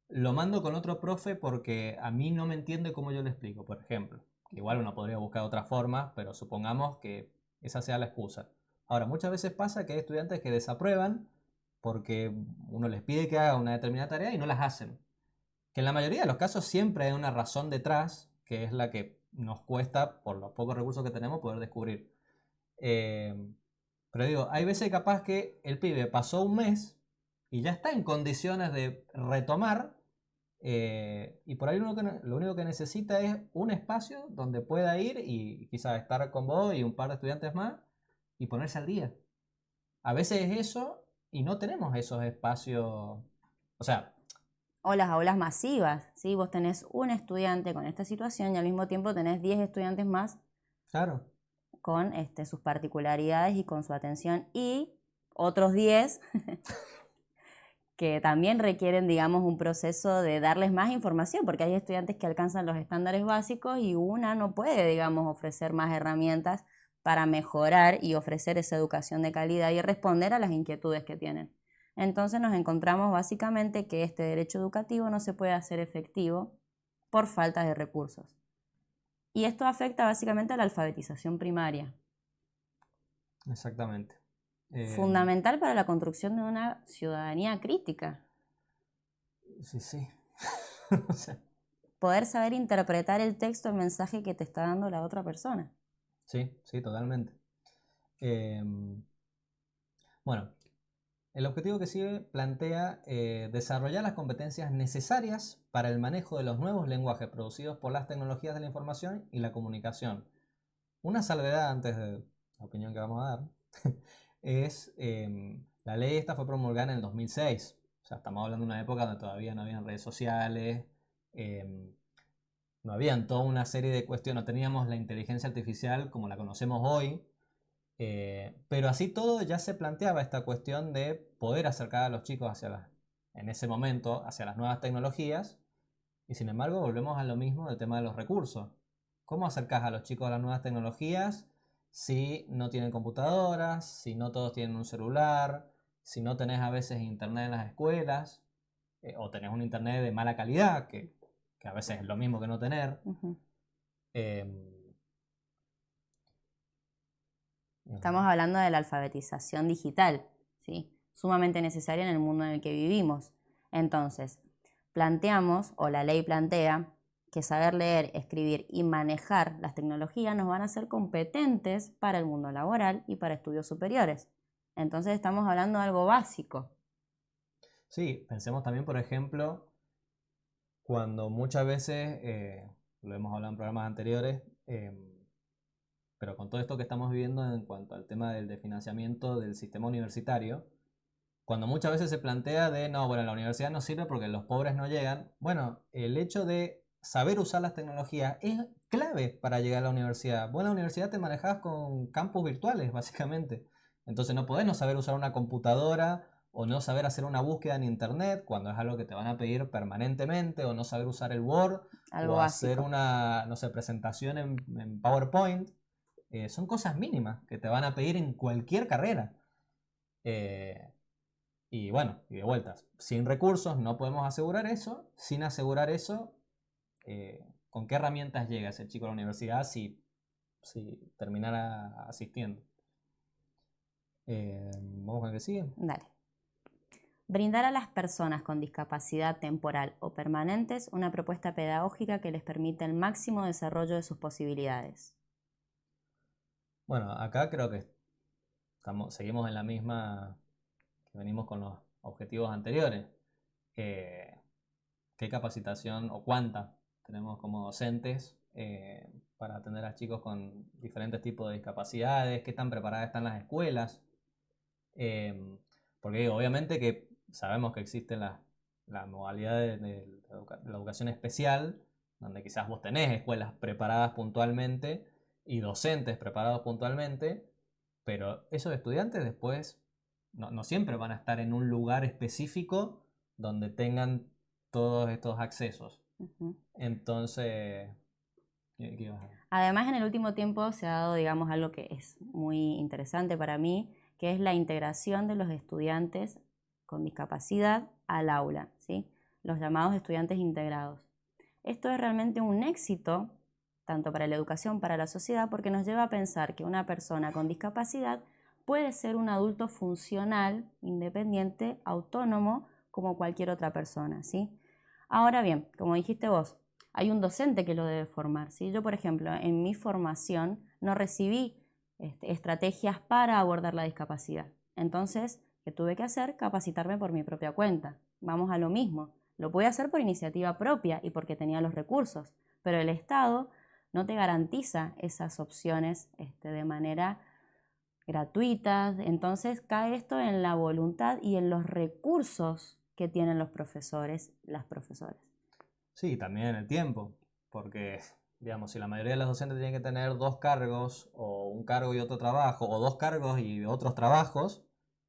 lo mando con otro profe porque a mí no me entiende cómo yo le explico, por ejemplo. Igual uno podría buscar otras formas, pero supongamos que esa sea la excusa. Ahora, muchas veces pasa que hay estudiantes que desaprueban porque uno les pide que haga una determinada tarea y no las hacen. Que en la mayoría de los casos siempre hay una razón detrás, que es la que nos cuesta, por los pocos recursos que tenemos, poder descubrir. Eh, pero digo, hay veces capaz que el pibe pasó un mes y ya está en condiciones de retomar, y por ahí lo único que necesita es un espacio donde pueda ir y quizás estar con vos y un par de estudiantes más y ponerse al día. A veces es eso y no tenemos esos espacios. O sea, O las aulas masivas, ¿sí? Vos tenés un estudiante con esta situación y al mismo tiempo tenés 10 estudiantes más claro, con sus particularidades y con su atención y otros 10 que también requieren, digamos, un proceso de darles más información, porque hay estudiantes que alcanzan los estándares básicos y una no puede, digamos, ofrecer más herramientas para mejorar y ofrecer esa educación de calidad y responder a las inquietudes que tienen. Entonces nos encontramos básicamente que este derecho educativo no se puede hacer efectivo por falta de recursos. Y esto afecta básicamente a la alfabetización primaria, exactamente. Eh, fundamental para la construcción de una ciudadanía crítica. sí, sí. O sea, Poder saber interpretar el texto, el mensaje que te está dando la otra persona. Sí, sí, totalmente. Em, bueno, el objetivo que sigue plantea desarrollar las competencias necesarias para el manejo de los nuevos lenguajes producidos por las tecnologías de la información y la comunicación. Una salvedad antes de la opinión que vamos a dar es la ley esta fue promulgada en el 2006. O sea, estamos hablando de una época donde todavía no habían redes sociales, em, no habían toda una serie de cuestiones, no teníamos la inteligencia artificial como la conocemos hoy, pero así todo ya se planteaba esta cuestión de poder acercar a los chicos en ese momento hacia las nuevas tecnologías y sin embargo volvemos a lo mismo del tema de los recursos. ¿Cómo acercas a los chicos a las nuevas tecnologías si no tienen computadoras, si no todos tienen un celular, si no tenés a veces internet en las escuelas o tenés un internet de mala calidad, que a veces es lo mismo que no tener? Ujú. Em, Estamos hablando de la alfabetización digital, ¿sí? Sumamente necesaria en el mundo en el que vivimos. Entonces, planteamos, o la ley plantea, que saber leer, escribir y manejar las tecnologías nos van a hacer competentes para el mundo laboral y para estudios superiores. Entonces estamos hablando de algo básico. sí, pensemos también, por ejemplo, cuando muchas veces, lo hemos hablado en programas anteriores, pero con todo esto que estamos viviendo en cuanto al tema del financiamiento del sistema universitario, cuando muchas veces se plantea de, no, bueno, la universidad no sirve porque los pobres no llegan, bueno, el hecho de saber usar las tecnologías es clave para llegar a la universidad. Vos en la universidad te manejás con campus virtuales, básicamente. Entonces no podés no saber usar una computadora o no saber hacer una búsqueda en internet cuando es algo que te van a pedir permanentemente, o no saber usar el Word Algo o hacer básico. una, no sé, presentación en PowerPoint. Son cosas mínimas que te van a pedir en cualquier carrera. Eh, y bueno, y de vueltas, sin recursos no podemos asegurar eso. Sin asegurar eso, ¿con qué herramientas llega ese chico a la universidad si terminara asistiendo? Vamos con el que sigue. Dale. Brindar a las personas con discapacidad temporal o permanentes una propuesta pedagógica que les permita el máximo desarrollo de sus posibilidades. Bueno, acá creo que seguimos en la misma que venimos con los objetivos anteriores. Eh, ¿Qué capacitación o cuánta tenemos como docentes para atender a chicos con diferentes tipos de discapacidades? ¿Qué tan preparadas están las escuelas? Eh, Porque digo, obviamente que sabemos que existen las modalidades de la educación especial, donde quizás vos tenés escuelas preparadas puntualmente y docentes preparados puntualmente, pero esos estudiantes después no siempre van a estar en un lugar específico donde tengan todos estos accesos. Ujú. Entonces, ¿qué ibas a...? Además, en el último tiempo se ha dado, digamos, algo que es muy interesante para mí, que es la integración de los estudiantes con discapacidad al aula, ¿sí? Los llamados estudiantes integrados. Esto es realmente un éxito, tanto para la educación, para la sociedad, porque nos lleva a pensar que una persona con discapacidad puede ser un adulto funcional, independiente, autónomo, como cualquier otra persona, ¿sí? Ahora bien, como dijiste vos, hay un docente que lo debe formar, ¿sí? Yo, por ejemplo, en mi formación no recibí estrategias para abordar la discapacidad. Entonces, ¿qué tuve que hacer? Capacitarme por mi propia cuenta. Vamos a lo mismo. Lo pude hacer por iniciativa propia y porque tenía los recursos, pero el Estado no te garantiza esas opciones de manera gratuita. Entonces cae esto en la voluntad y en los recursos que tienen los profesores, las profesoras. Sí, también el tiempo, porque, digamos, si la mayoría de los docentes tienen que tener dos cargos, o un cargo y otro trabajo, o dos cargos y otros trabajos,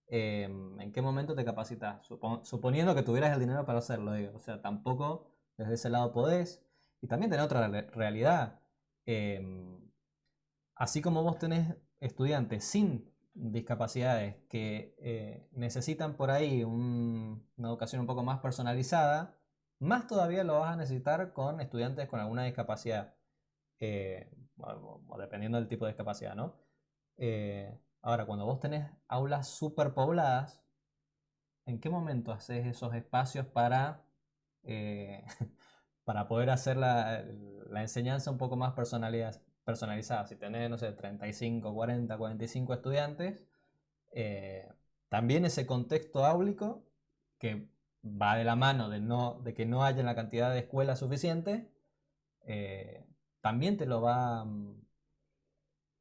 ¿en qué momento te capacitas? Suponiendo que tuvieras el dinero para hacerlo, digo. O sea, tampoco desde ese lado podés. Y también tener otra realidad. Em, Así como vos tenés estudiantes sin discapacidades que necesitan por ahí una educación un poco más personalizada, más todavía lo vas a necesitar con estudiantes con alguna discapacidad, o dependiendo del tipo de discapacidad, ¿no? Ahora, cuando vos tenés aulas superpobladas, ¿en qué momento haces esos espacios eh, para poder hacer la enseñanza un poco más personalizada. Si tenés, no sé, 35, 40, 45 estudiantes, también ese contexto áulico que va de la mano de que no haya la cantidad de escuelas suficiente, también te lo va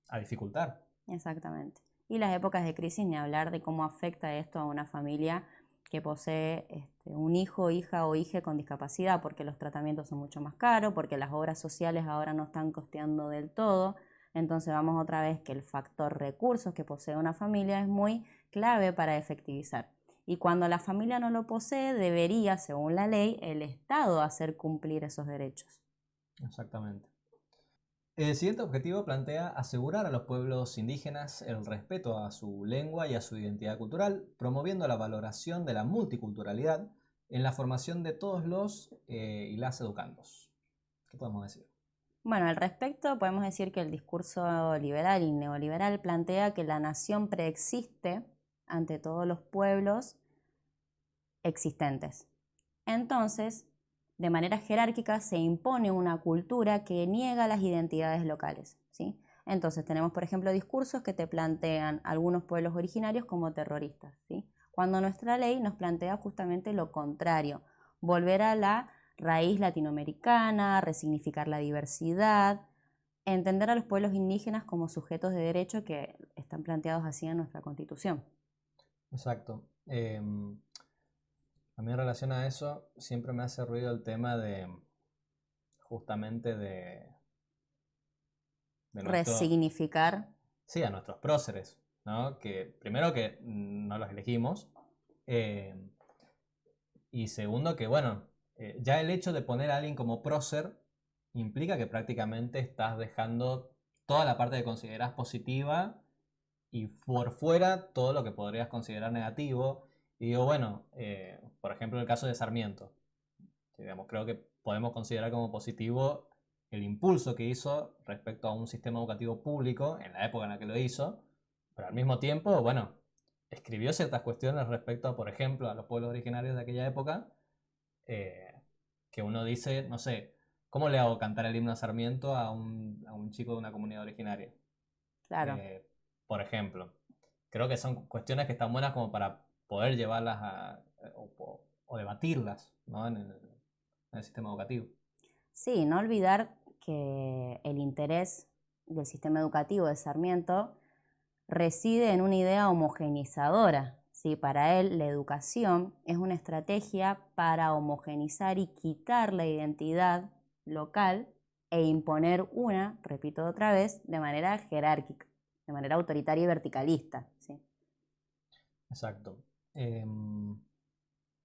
a dificultar. Exactamente. Y las épocas de crisis, ni hablar de cómo afecta esto a una familia que posee un hijo, hija o hije con discapacidad, porque los tratamientos son mucho más caros, porque las obras sociales ahora no están costeando del todo. Entonces vamos otra vez que el factor recursos que posee una familia es muy clave para efectivizar. Y cuando la familia no lo posee, debería, según la ley, el Estado hacer cumplir esos derechos. Exactamente. El siguiente objetivo plantea asegurar a los pueblos indígenas el respeto a su lengua y a su identidad cultural, promoviendo la valoración de la multiculturalidad en la formación de todos los y las educandos. ¿Qué podemos decir? Bueno, al respecto podemos decir que el discurso liberal y neoliberal plantea que la nación preexiste ante todos los pueblos existentes. Entonces, de manera jerárquica se impone una cultura que niega las identidades locales, ¿sí? Entonces tenemos, por ejemplo, discursos que te plantean algunos pueblos originarios como terroristas, ¿sí? Cuando nuestra ley nos plantea justamente lo contrario, volver a la raíz latinoamericana, resignificar la diversidad, entender a los pueblos indígenas como sujetos de derecho que están planteados así en nuestra Constitución. Exacto. A mí en relación a eso siempre me hace ruido el tema de justamente de nuestro, Resignificar. sí, a nuestros próceres, ¿no? Que primero que no los elegimos, eh, y segundo que, bueno, ya el hecho de poner a alguien como prócer implica que prácticamente estás dejando toda la parte que consideras positiva y por fuera todo lo que podrías considerar negativo. Y digo, bueno, por ejemplo, el caso de Sarmiento. Digamos, creo que podemos considerar como positivo el impulso que hizo respecto a un sistema educativo público en la época en la que lo hizo, pero al mismo tiempo, bueno, escribió ciertas cuestiones respecto, por ejemplo, a los pueblos originarios de aquella época, eh, que uno dice, no sé, ¿cómo le hago cantar el himno a Sarmiento a un chico de una comunidad originaria? Claro. Eh, por ejemplo, creo que son cuestiones que están buenas como para poder llevarlas o debatirlas, ¿no? En el sistema educativo. Sí, no olvidar que el interés del sistema educativo de Sarmiento reside en una idea homogeneizadora. ¿Sí? Para él, la educación es una estrategia para homogeneizar y quitar la identidad local e imponer una, repito otra vez, de manera jerárquica, de manera autoritaria y verticalista. ¿Sí? Exacto.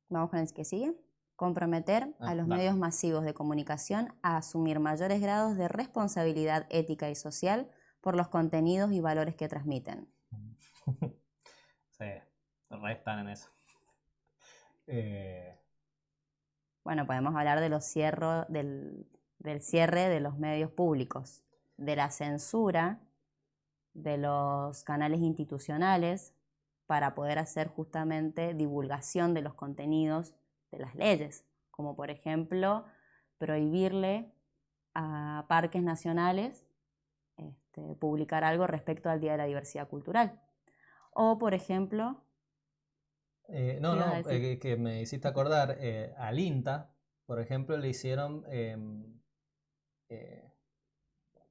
Vamos con el que sigue. Comprometer a los Dale. medios masivos de comunicación a asumir mayores grados de responsabilidad ética y social por los contenidos y valores que transmiten. Sí, restan en eso. Eh, Bueno, podemos hablar de del cierre de los medios públicos, de la censura de los canales institucionales para poder hacer justamente divulgación de los contenidos de las leyes, como por ejemplo prohibirle a parques nacionales publicar algo respecto al Día de la Diversidad Cultural. O, por ejemplo, no, ¿qué ibas a no, decir? que me hiciste acordar, al INTA, por ejemplo, le hicieron, eh,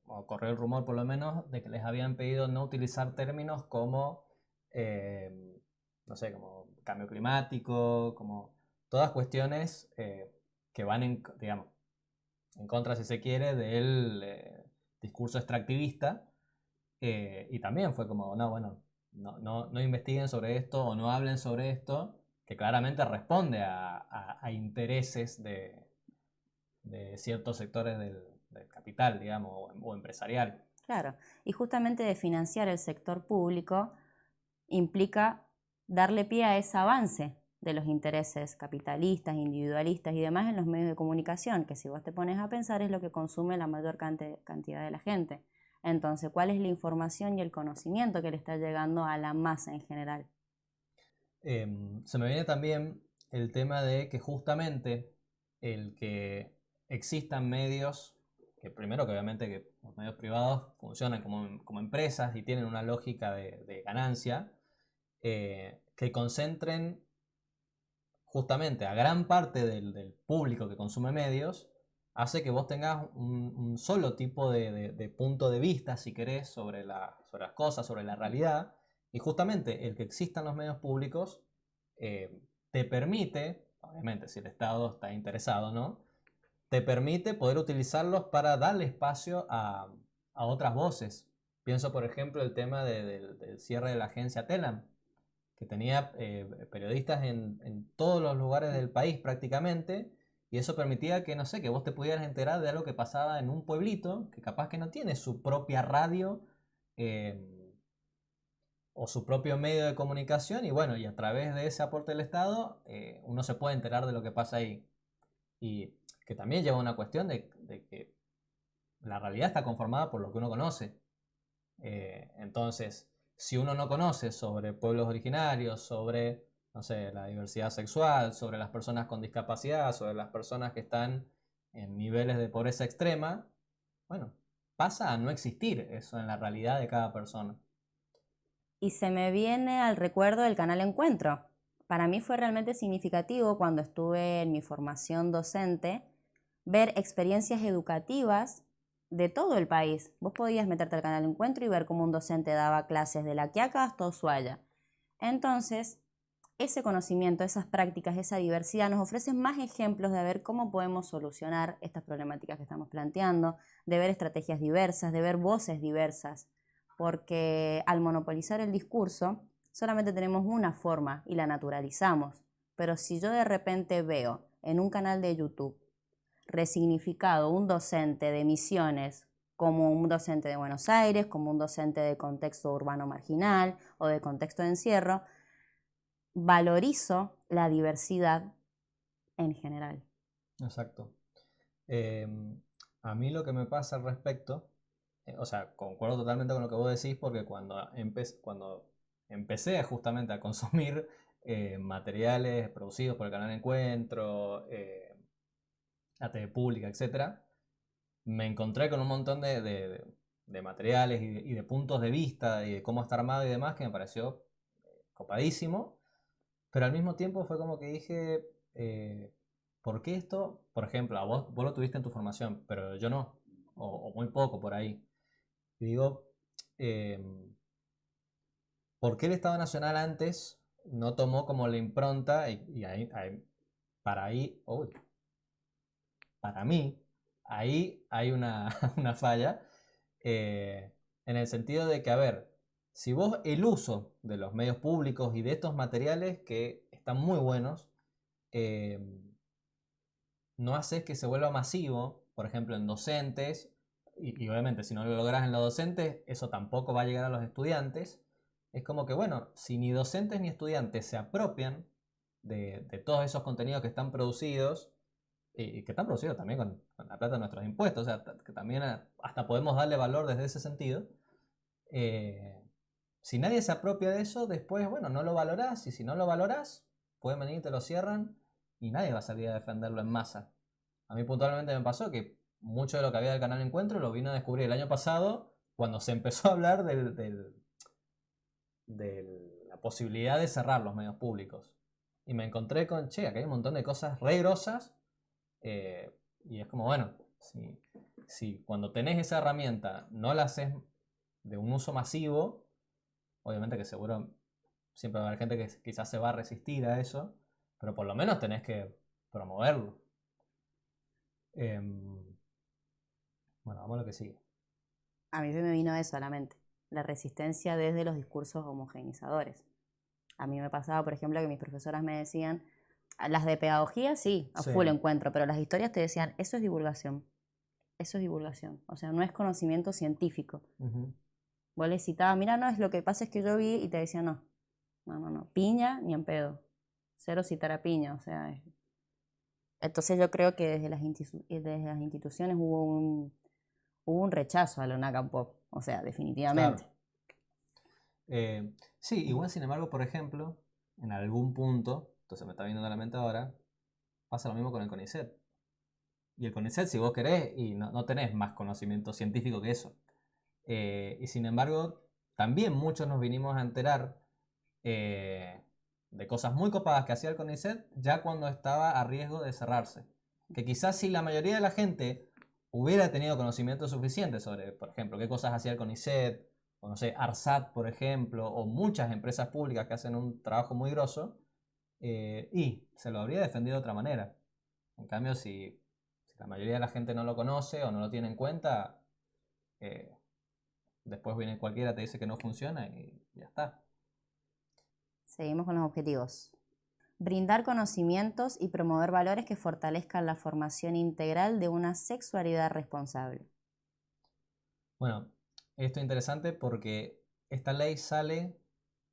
o corrió el rumor por lo menos, de que les habían pedido no utilizar términos como, no sé, como cambio climático, como todas cuestiones que van digamos, en contra, si se quiere, del discurso extractivista. Y también fue como, no, bueno, no investiguen sobre esto o no hablen sobre esto, que claramente responde a intereses de ciertos sectores del capital, digamos, o empresarial. Claro, y justamente de financiar el sector público implica darle pie a ese avance de los intereses capitalistas, individualistas y demás en los medios de comunicación, que si vos te pones a pensar es lo que consume la mayor cantidad de la gente. Entonces, ¿cuál es la información y el conocimiento que le está llegando a la masa en general? Se me viene también el tema de que justamente el que existan medios que primero que obviamente que los medios privados funcionan como empresas y tienen una lógica de ganancia, que concentren justamente a gran parte del público que consume medios, hace que vos tengas un solo tipo de punto de vista, si querés, sobre las cosas, sobre la realidad. Y justamente el que existan los medios públicos te permite, obviamente si el Estado está interesado, ¿no? Te permite poder utilizarlos para darle espacio a otras voces. Pienso, por ejemplo, el tema del cierre de la agencia Telam, que tenía periodistas en todos los lugares del país prácticamente, y eso permitía que, no sé, que vos te pudieras enterar de algo que pasaba en un pueblito, que capaz que no tiene su propia radio eh, o su propio medio de comunicación, y bueno, y a través de ese aporte del Estado, uno se puede enterar de lo que pasa ahí. Y que también lleva a una cuestión de que la realidad está conformada por lo que uno conoce. Entonces, si uno no conoce sobre pueblos originarios, sobre, no sé, la diversidad sexual, sobre las personas con discapacidad, sobre las personas que están en niveles de pobreza extrema, bueno, pasa a no existir eso en la realidad de cada persona. Y se me viene al recuerdo el canal Encuentro. Para mí fue realmente significativo cuando estuve en mi formación docente ver experiencias educativas de todo el país. Vos podías meterte al canal Encuentro y ver cómo un docente daba clases de La Quiaca hasta Ushuaia. Entonces, ese conocimiento, esas prácticas, esa diversidad nos ofrecen más ejemplos de ver cómo podemos solucionar estas problemáticas que estamos planteando, de ver estrategias diversas, de ver voces diversas, porque al monopolizar el discurso solamente tenemos una forma y la naturalizamos. Pero si yo de repente veo en un canal de YouTube resignificado un docente de Misiones como un docente de Buenos Aires, como un docente de contexto urbano marginal o de contexto de encierro, valorizo la diversidad en general. Exacto. Eh, a mí lo que me pasa al respecto, o sea, concuerdo totalmente con lo que vos decís, porque cuando empecé justamente a consumir materiales producidos por el canal Encuentro, la TV pública, etcétera, me encontré con un montón de materiales y de puntos de vista y de cómo está armado y demás que me pareció copadísimo, pero al mismo tiempo fue como que dije, ¿por qué esto? Por ejemplo, vos lo tuviste en tu formación, pero yo no, o muy poco por ahí. Y digo, eh, ¿por qué el Estado Nacional antes no tomó como la impronta y para ahí, uy, para mí, ahí hay una, una falla, en el sentido de que, a ver, si vos el uso de los medios públicos y de estos materiales que están muy buenos, eh, no haces que se vuelva masivo, por ejemplo, en docentes, y obviamente si no lo logras en los docentes, eso tampoco va a llegar a los estudiantes. Es como que, bueno, si ni docentes ni estudiantes se apropian de todos esos contenidos que están producidos, y que están producidos también con la plata de nuestros impuestos, o sea, que también hasta podemos darle valor desde ese sentido. eh, si nadie se apropia de eso, después, bueno, no lo valorás, y si no lo valorás, pueden venir y te lo cierran, y nadie va a salir a defenderlo en masa. A mí puntualmente me pasó que mucho de lo que había del canal Encuentro lo vino a descubrir el año pasado, cuando se empezó a hablar de la posibilidad de cerrar los medios públicos. Y me encontré con, che, acá hay un montón de cosas re grosas. Y es como, bueno, si cuando tenés esa herramienta no la haces de un uso masivo, obviamente que seguro siempre va a haber gente que quizás se va a resistir a eso, pero por lo menos tenés que promoverlo. Em, bueno, vamos a lo que sigue. A mí se me vino eso a la mente, la resistencia desde los discursos homogeneizadores. A mí me pasaba, por ejemplo, que mis profesoras me decían, las de pedagogía sí, a Sí. full encuentro, pero las historias te decían, eso es divulgación, eso es divulgación, o sea, no es conocimiento científico. Ujú. Vos le citabas, mira, no, es lo que pasa es que yo vi y te decían, no, no, no, no, Piña ni en pedo, cero citar a Piña, o sea, entonces yo creo que desde las instituciones hubo un rechazo a la UNACAM Pop, o sea, definitivamente. Claro. Sí, igual sin embargo, por ejemplo, en algún punto, entonces me está viendo a la mente ahora, pasa lo mismo con el CONICET. y el CONICET si vos querés y no tenés más conocimiento científico que eso. Y sin embargo, también muchos nos vinimos a enterar de cosas muy copadas que hacía el CONICET ya cuando estaba a riesgo de cerrarse. Que quizás si la mayoría de la gente hubiera tenido conocimiento suficiente sobre, por ejemplo, qué cosas hacía el CONICET, o no sé, ARSAT, por ejemplo, o muchas empresas públicas que hacen un trabajo muy grosso, y se lo habría defendido de otra manera. En cambio, si la mayoría de la gente no lo conoce o no lo tiene en cuenta, eh, después viene cualquiera, te dice que no funciona y ya está. Seguimos con los objetivos. Brindar conocimientos y promover valores que fortalezcan la formación integral de una sexualidad responsable. Bueno, esto es interesante porque esta ley sale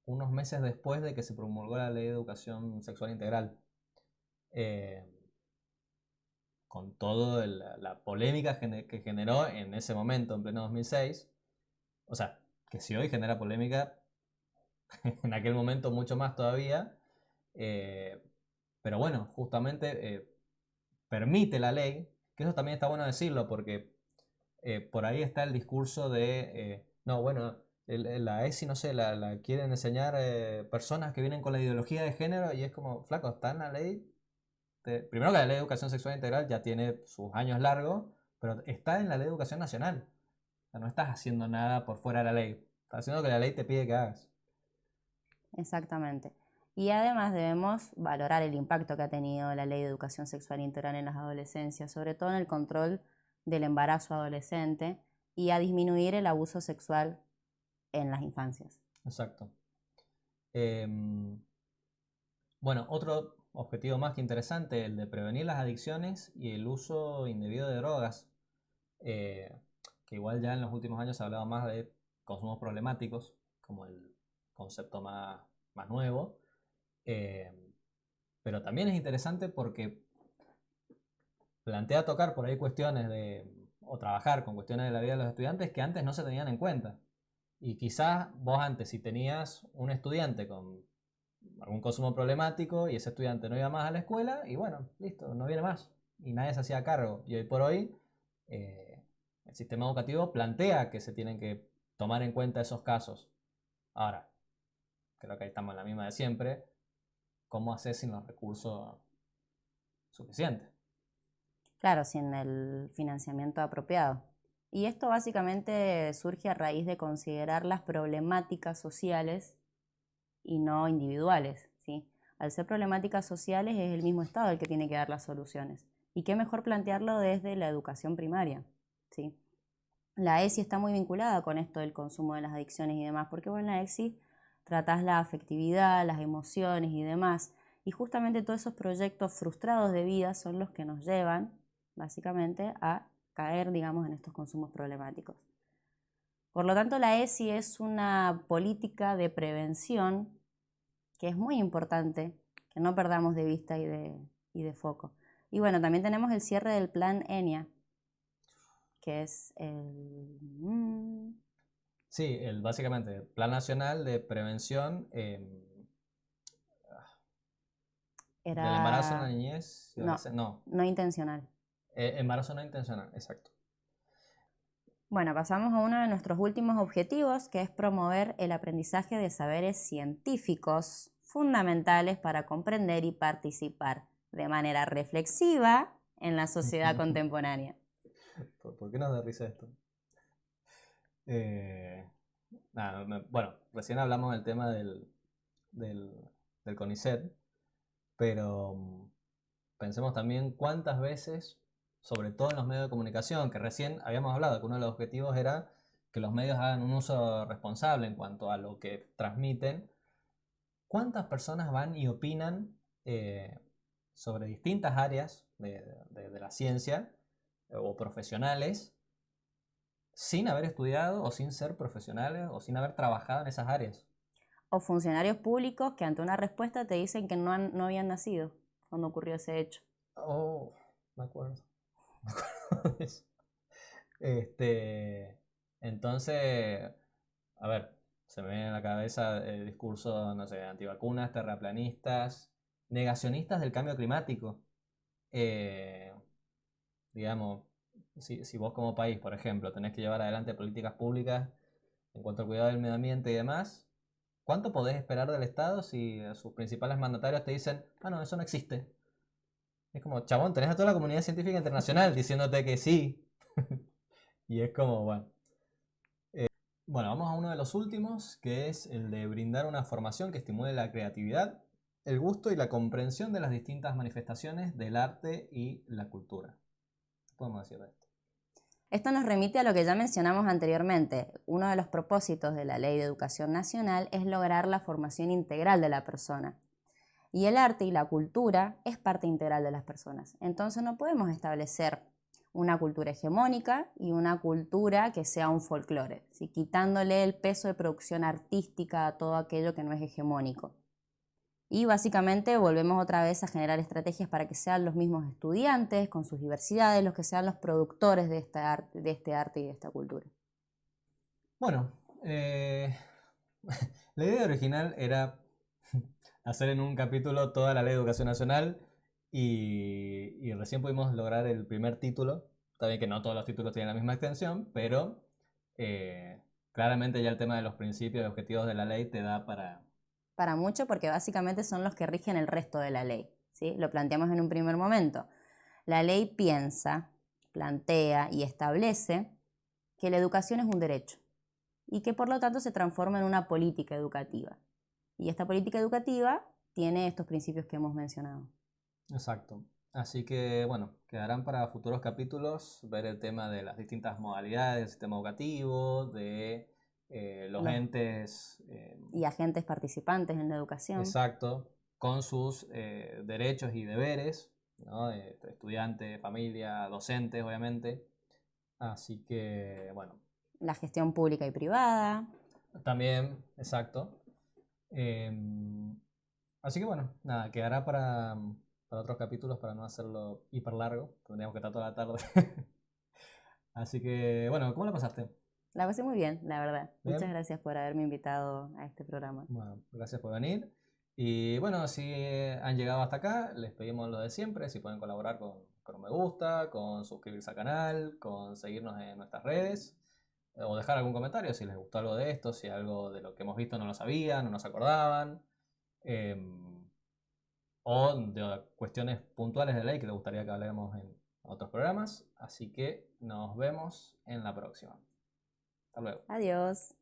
unos meses después de que se promulgó la Ley de Educación Sexual Integral. Eh, con toda la polémica que generó en ese momento, en pleno 2006. O sea, que si hoy genera polémica, en aquel momento mucho más todavía. Eh, pero bueno, justamente permite la ley, que eso también está bueno decirlo, porque por ahí está el discurso de, no, bueno, la ESI, no sé, la quieren enseñar personas que vienen con la ideología de género y es como, flaco, está en la ley. Primero que la ley de educación sexual integral ya tiene sus años largos, pero está en la ley de educación nacional. O sea, no estás haciendo nada por fuera de la ley. Estás haciendo lo que la ley te pide que hagas. Exactamente. Y además debemos valorar el impacto que ha tenido la Ley de Educación Sexual Integral en las adolescencias, sobre todo en el control del embarazo adolescente y a disminuir el abuso sexual en las infancias. Exacto. Bueno, otro objetivo más que interesante, el de prevenir las adicciones y el uso indebido de drogas. eh, que igual ya en los últimos años se ha hablado más de consumos problemáticos, como el concepto más nuevo. eh, pero también es interesante porque plantea tocar por ahí cuestiones o trabajar con cuestiones de la vida de los estudiantes que antes no se tenían en cuenta. Y quizás vos antes, si tenías un estudiante con algún consumo problemático y ese estudiante no iba más a la escuela, y bueno, listo, no viene más. Y nadie se hacía cargo. Y hoy por hoy, el sistema educativo plantea que se tienen que tomar en cuenta esos casos. Ahora, creo que ahí estamos en la misma de siempre. ¿Cómo hacer sin los recursos suficientes? Claro, sin el financiamiento apropiado. Y esto básicamente surge a raíz de considerar las problemáticas sociales y no individuales, ¿sí? Al ser problemáticas sociales es el mismo Estado el que tiene que dar las soluciones. Y qué mejor plantearlo desde la educación primaria, ¿sí? La ESI está muy vinculada con esto del consumo de las adicciones y demás, porque vos en la ESI tratás la afectividad, las emociones y demás. Y justamente todos esos proyectos frustrados de vida son los que nos llevan, básicamente, a caer, digamos, en estos consumos problemáticos. Por lo tanto, la ESI es una política de prevención que es muy importante, que no perdamos de vista y de foco. Y bueno, también tenemos el cierre del plan ENIA, que es Sí, básicamente, Plan Nacional de Prevención del embarazo en la era niñez y no, adolescencia. No, no intencional. embarazo no intencional, exacto. Bueno, pasamos a uno de nuestros últimos objetivos, que es promover el aprendizaje de saberes científicos fundamentales para comprender y participar de manera reflexiva en la sociedad contemporánea. ¿Por qué nos da risa esto? Eh, nada, bueno, recién hablamos del tema del, del CONICET, pero pensemos también cuántas veces, sobre todo en los medios de comunicación, que recién habíamos hablado, que uno de los objetivos era que los medios hagan un uso responsable en cuanto a lo que transmiten, cuántas personas van y opinan sobre distintas áreas de la ciencia o profesionales sin haber estudiado o sin ser profesionales o sin haber trabajado en esas áreas. O funcionarios públicos que ante una respuesta te dicen que no habían nacido cuando ocurrió ese hecho. Oh, me acuerdo. Me acuerdo de eso. Este, entonces, a ver, se me viene a la cabeza el discurso, no sé, antivacunas, terraplanistas, negacionistas del cambio climático. Eh, digamos, si vos como país, por ejemplo, tenés que llevar adelante políticas públicas en cuanto al cuidado del medio ambiente y demás, ¿cuánto podés esperar del Estado si sus principales mandatarios te dicen, ah, no, eso no existe? Es como, chabón, tenés a toda la comunidad científica internacional diciéndote que sí. Y es como, bueno. Bueno, vamos a uno de los últimos, que es el de brindar una formación que estimule la creatividad, el gusto y la comprensión de las distintas manifestaciones del arte y la cultura. ¿Qué podemos decir de esto? Esto nos remite a lo que ya mencionamos anteriormente. Uno de los propósitos de la Ley de Educación Nacional es lograr la formación integral de la persona. Y el arte y la cultura es parte integral de las personas. Entonces no podemos establecer una cultura hegemónica y una cultura que sea un folclore, ¿sí? Quitándole el peso de producción artística a todo aquello que no es hegemónico. Y básicamente volvemos otra vez a generar estrategias para que sean los mismos estudiantes con sus diversidades los que sean los productores de este arte y de esta cultura. Bueno, la idea original era hacer en un capítulo toda la Ley de Educación Nacional y recién pudimos lograr el primer título. Está bien que no todos los títulos tienen la misma extensión, pero claramente ya el tema de los principios y objetivos de la ley te da Para mucho porque básicamente son los que rigen el resto de la ley, ¿sí? Lo planteamos en un primer momento. La ley piensa, plantea y establece que la educación es un derecho y que por lo tanto se transforma en una política educativa. Y esta política educativa tiene estos principios que hemos mencionado. Exacto. Así que, bueno, quedarán para futuros capítulos ver el tema de las distintas modalidades del sistema educativo, de los entes, Y agentes participantes en la educación. exacto, con sus derechos y deberes, ¿no? De estudiante, familia, docentes, obviamente. Así que, bueno, La gestión pública y privada. también, exacto. Así que, bueno, nada, quedará para otros capítulos para no hacerlo hiper largo. Tendríamos que estar toda la tarde. Así que, bueno, ¿cómo la pasaste? La pasé muy bien, la verdad. Muchas ¿Bien? gracias por haberme invitado a este programa. Bueno, gracias por venir. Y bueno, si han llegado hasta acá, les pedimos lo de siempre, si pueden colaborar con un me gusta, con suscribirse al canal, con seguirnos en nuestras redes, o dejar algún comentario si les gustó algo de esto, si algo de lo que hemos visto no lo sabían, no nos acordaban, o de cuestiones puntuales de ley que les gustaría que hablemos en otros programas. Así que nos vemos en la próxima. Hasta luego. Adiós.